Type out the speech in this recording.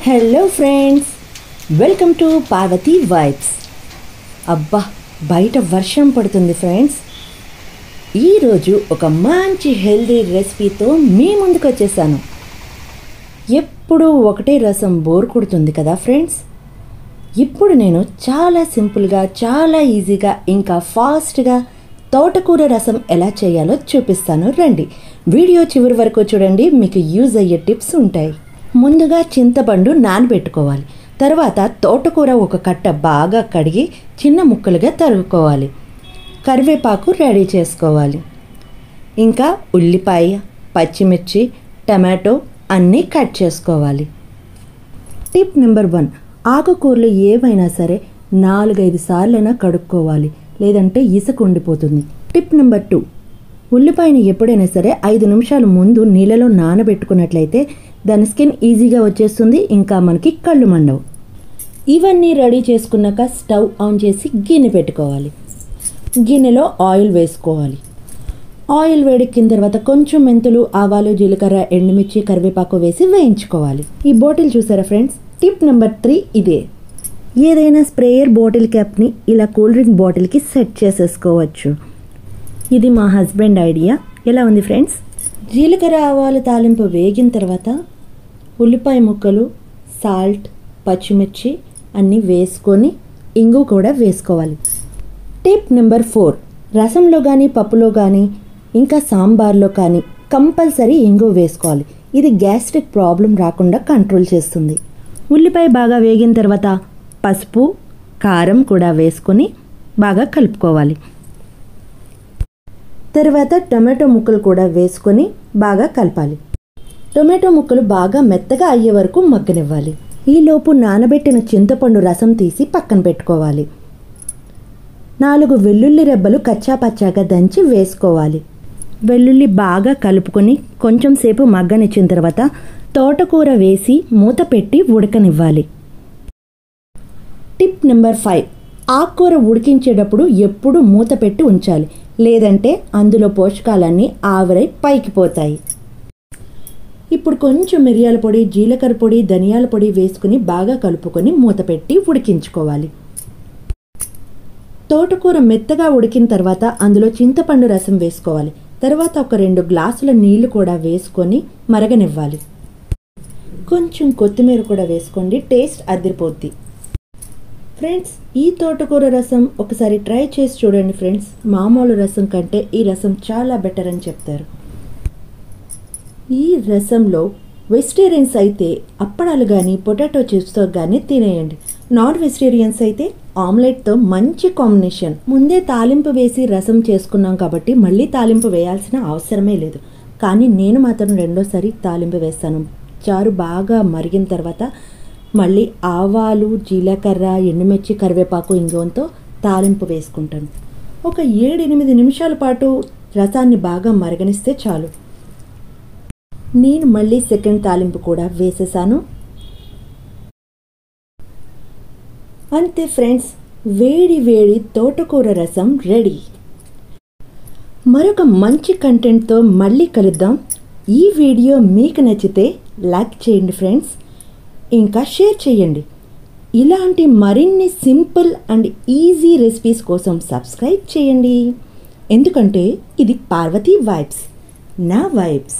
Hello friends, welcome to Parvati vibes. అబ్బా, బయట వర్షం పడుతుంది ఫ్రెండ్స్. ఈరోజు ఒక మంచి హెల్దీ రెసిపీతో మీ ముందుకు వచ్చేసాను. ఎప్పుడూ ఒకటే రసం బోర్ కొడుతుంది కదా ఫ్రెండ్స్. ఇప్పుడు నేను చాలా సింపుల్గా, చాలా ఈజీగా, ఇంకా ఫాస్ట్గా తోటకూర రసం ఎలా చేయాలో చూపిస్తాను. రండి, వీడియో చివరి వరకు చూడండి, మీకు యూజ్ అయ్యే టిప్స్ ఉంటాయి. ముందుగా చింతపండు నానబెట్టుకోవాలి. తర్వాత తోటకూర ఒక కట్ట బాగా కడిగి చిన్న ముక్కలుగా తరుగుకోవాలి. కరివేపాకు రెడీ చేసుకోవాలి. ఇంకా ఉల్లిపాయ, పచ్చిమిర్చి, టమాటో అన్నీ కట్ చేసుకోవాలి. టిప్ నెంబర్ 1, ఆకుకూరలు ఏవైనా సరే 4-5 సార్లైనా కడుక్కోవాలి, లేదంటే ఇసుక ఉండిపోతుంది. టిప్ నెంబర్ 2, ఉల్లిపాయని ఎప్పుడైనా సరే 5 నిమిషాల ముందు నీళ్ళలో నానబెట్టుకున్నట్లయితే దాని స్కిన్ ఈజీగా వచ్చేస్తుంది, ఇంకా మనకి కళ్ళు మండవు. ఇవన్నీ రెడీ చేసుకున్నాక స్టవ్ ఆన్ చేసి గిన్నె పెట్టుకోవాలి. గిన్నెలో ఆయిల్ వేసుకోవాలి. ఆయిల్ వేడెక్కిన తర్వాత కొంచెం మెంతులు, ఆవాలు, జీలకర్ర, ఎండుమిర్చి, కరివేపాకు వేసి వేయించుకోవాలి. ఈ బాటిల్ చూసారా ఫ్రెండ్స్, టిప్ నెంబర్ 3 ఇదే. ఏదైనా స్ప్రేయర్ బాటిల్ క్యాప్ని ఇలా కూల్ డ్రింక్ బాటిల్కి సెట్ చేసేసుకోవచ్చు. ఇది మా హస్బెండ్ ఐడియా. ఎలా ఉంది ఫ్రెండ్స్? జీలకర్ర, ఆవాలు తాలింపు వేగిన తర్వాత ఉల్లిపాయ ముక్కలు, సాల్ట్, పచ్చిమిర్చి అన్నీ వేసుకొని ఇంగు కూడా వేసుకోవాలి. టిప్ నెంబర్ 4, రసంలో కానీ, పప్పులో కానీ, ఇంకా సాంబార్లో కానీ కంపల్సరీ ఇంగు వేసుకోవాలి. ఇది గ్యాస్ట్రిక్ ప్రాబ్లం రాకుండా కంట్రోల్ చేస్తుంది. ఉల్లిపాయ బాగా వేగిన తర్వాత పసుపు, కారం కూడా వేసుకొని బాగా కలుపుకోవాలి. తర్వాత టొమాటో ముక్కలు కూడా వేసుకొని బాగా కలపాలి. టొమాటో ముక్కలు బాగా మెత్తగా అయ్యే వరకు మగ్గనివ్వాలి. ఈలోపు నానబెట్టిన చింతపండు రసం తీసి పక్కన పెట్టుకోవాలి. 4 వెల్లుల్లి రెబ్బలు కచ్చా పచ్చాగా దంచి వేసుకోవాలి. వెల్లుల్లి బాగా కలుపుకొని కొంచెం సేపు మగ్గనిచ్చిన తర్వాత తోటకూర వేసి మూత పెట్టి ఉడకనివ్వాలి. టిప్ నెంబర్ 5, ఆకుకూర ఉడికించేటప్పుడు ఎప్పుడూ మూత పెట్టి ఉంచాలి, లేదంటే అందులో పోషకాలన్నీ ఆవిరై పైకి పోతాయి. ఇప్పుడు కొంచెం మిరియాల పొడి, జీలకర్ర పొడి, ధనియాల పొడి వేసుకుని బాగా కలుపుకొని మూత పెట్టి ఉడికించుకోవాలి. తోటకూర మెత్తగా ఉడికిన తర్వాత అందులో చింతపండు రసం వేసుకోవాలి. తర్వాత ఒక 2 గ్లాసుల నీళ్లు కూడా వేసుకొని మరగనివ్వాలి. కొంచెం కొత్తిమీర కూడా వేసుకోండి, టేస్ట్ అదిరిపోద్ది. ఫ్రెండ్స్, ఈ తోటకూర రసం ఒకసారి ట్రై చేసి చూడండి ఫ్రెండ్స్. మామూలు రసం కంటే ఈ రసం చాలా బెటర్ అని చెప్తారు. ఈ రసంలో వెజిటేరియన్స్ అయితే అప్పడాలు కానీ, పొటాటో చిప్స్తో కానీ తినేయండి. నాన్ వెజిటేరియన్స్ అయితే ఆమ్లెట్తో మంచి కాంబినేషన్. ముందే తాలింపు వేసి రసం చేసుకున్నాం కాబట్టి మళ్ళీ తాలింపు వేయాల్సిన అవసరమే లేదు. కానీ నేను మాత్రం రెండోసారి తాలింపు వేస్తాను. చారు బాగా మరిగిన తర్వాత మళ్ళీ ఆవాలు, జీలకర్ర, ఎండుమిర్చి, కరివేపాకు, ఇంగువతో తాలింపు వేసుకుంటాను. ఒక 7-8 నిమిషాల పాటు రసాన్ని బాగా మరగనిస్తే చాలు. నేను మళ్ళీ సెకండ్ తాలింపు కూడా వేసేసాను. అంతే ఫ్రెండ్స్, వేడి వేడి తోటకూర రసం రెడీ. మరొక మంచి కంటెంట్తో మళ్ళీ కలుద్దాం. ఈ వీడియో మీకు నచ్చితే లైక్ చేయండి ఫ్రెండ్స్, ఇంకా షేర్ చేయండి. ఇలాంటి మరిన్ని సింపుల్ అండ్ ఈజీ రెసిపీస్ కోసం సబ్స్క్రైబ్ చేయండి. ఎందుకంటే ఇది పార్వతి వైబ్స్, నా వైబ్స్.